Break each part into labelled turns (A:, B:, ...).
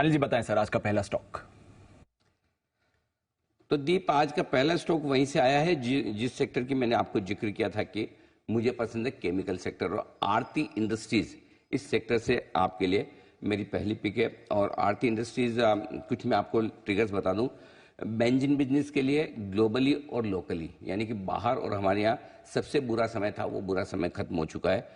A: अनिल जी बताएं सर, आज का पहला स्टॉक।
B: तो दीप, आज का पहला स्टॉक वहीं से आया है जिस सेक्टर की मैंने आपको जिक्र किया था कि मुझे पसंद है, केमिकल सेक्टर। और आरती इंडस्ट्रीज इस सेक्टर से आपके लिए मेरी पहली पिक है। और आरती इंडस्ट्रीज, कुछ मैं आपको ट्रिगर्स बता दूं। बेंजीन बिजनेस के लिए ग्लोबली और लोकली, यानी कि बाहर और हमारे यहाँ सबसे बुरा समय था, वो बुरा समय खत्म हो चुका है।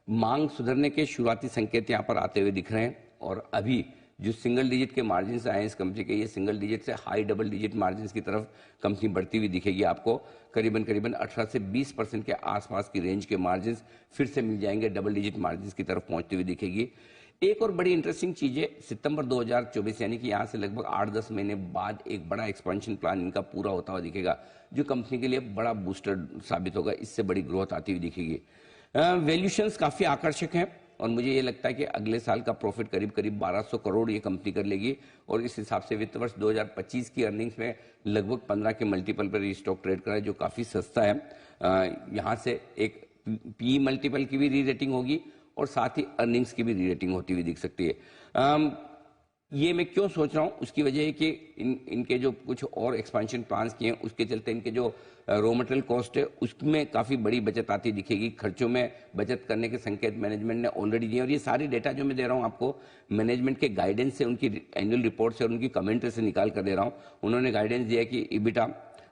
B: मांग सुधरने के शुरुआती संकेत यहाँ पर आते हुए दिख रहे हैं। और अभी जो सिंगल डिजिट के मार्जिन आए इस कंपनी के, ये सिंगल डिजिट से हाई डबल डिजिट मार्जिन की तरफ कंपनी बढ़ती हुई दिखेगी। आपको करीबन करीबन 18 से 20% के आसपास की रेंज के मार्जिन फिर से मिल जाएंगे, डबल डिजिट मार्जिन की तरफ पहुंचती हुई दिखेगी। एक और बड़ी इंटरेस्टिंग चीज है, सितंबर 2024 यानी कि यहाँ से लगभग 8-10 महीने बाद एक बड़ा एक्सपेंशन प्लान इनका पूरा होता हुआ दिखेगा, जो कंपनी के लिए बड़ा बूस्टर साबित होगा। इससे बड़ी ग्रोथ आती हुई दिखेगी। वैल्यूशंस काफी आकर्षक हैं और मुझे ये लगता है कि अगले साल का प्रॉफिट करीब करीब 1200 करोड़ ये कंपनी कर लेगी। और इस हिसाब से वित्त वर्ष 2025 की अर्निंग्स में लगभग 15 के मल्टीपल पर ये स्टॉक ट्रेड कर रहा है, जो काफी सस्ता है। यहाँ से एक पी मल्टीपल की भी री रेटिंग होगी और साथ ही अर्निंग्स की भी री रेटिंग होती हुई दिख सकती है। ये मैं क्यों सोच रहा हूँ, उसकी वजह है कि इनके जो कुछ और एक्सपेंशन प्लान्स किए हैं, उसके चलते इनके जो रॉ मटेरियल कॉस्ट है उसमें काफी बड़ी बचत आती दिखेगी। खर्चों में बचत करने के संकेत मैनेजमेंट ने ऑलरेडी दिए। और ये सारी डेटा जो मैं दे रहा हूँ आपको, मैनेजमेंट के गाइडेंस से, उनकी एनुअल रिपोर्ट से और उनकी कमेंट्री से निकाल कर दे रहा हूँ। उन्होंने गाइडेंस दिया कि ईबिटा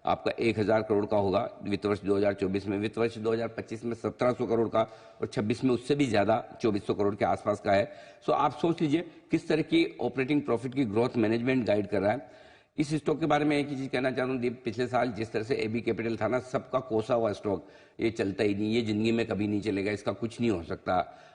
B: आपका 1000 करोड़ का होगा वित्त वर्ष 2024 में, वित्त वर्ष 2025 में 1700 करोड़ का, और 26 में उससे भी ज्यादा 2400 करोड़ के आसपास का है। सो आप सोच लीजिए किस तरह की ऑपरेटिंग प्रॉफिट की ग्रोथ मैनेजमेंट गाइड कर रहा है। इस स्टॉक के बारे में एक ही चीज कहना चाह रहा हूँ दीप, पिछले साल जिस तरह से एबी कैपिटल था ना, सबका कोसा हुआ स्टॉक, ये चलता ही नहीं, ये जिंदगी में कभी नहीं चलेगा, इसका कुछ नहीं हो सकता।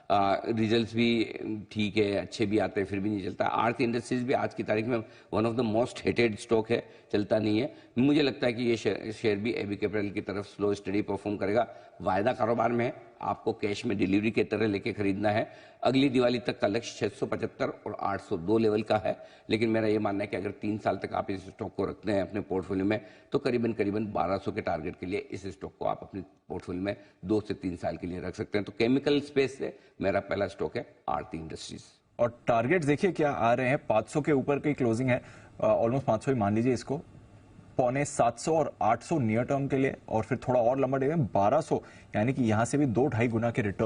B: रिजल्ट्स भी ठीक है, अच्छे भी आते हैं, फिर भी नहीं चलता। आरती इंडस्ट्रीज भी आज की तारीख में one of the most hated stock है, चलता नहीं है। मुझे लगता है कि ये शेयर भी एबी कैपिटल की तरफ स्लो स्टडी परफॉर्म करेगा। वायदा कारोबार में है, आपको कैश में डिलीवरी की तरह लेके खरीदना है। अगली दिवाली तक का लक्ष्य 675 और 802 लेवल का है। लेकिन मेरा ये मानना है कि अगर 3 साल तक आप इस स्टॉक को रखते हैं अपने पोर्टफोलियो में, तो करीबन करीबन 1200 के टारगेट के लिए इस स्टॉक को आप अपने पोर्टफोलियो में 2 से 3 साल के लिए रख सकते हैं। तो केमिकल स्पेस से मेरा पहला स्टॉक है आरती इंडस्ट्रीज।
A: और टारगेट देखिए क्या आ रहे हैं, 500 के ऊपर की क्लोजिंग है, ऑलमोस्ट 500 ही मान लीजिए इसको, 625 और 800 नियर टर्म के लिए, और फिर थोड़ा और लंबा डेग 1200, यानी कि यहां से भी 2-2.5 गुना के रिटर्न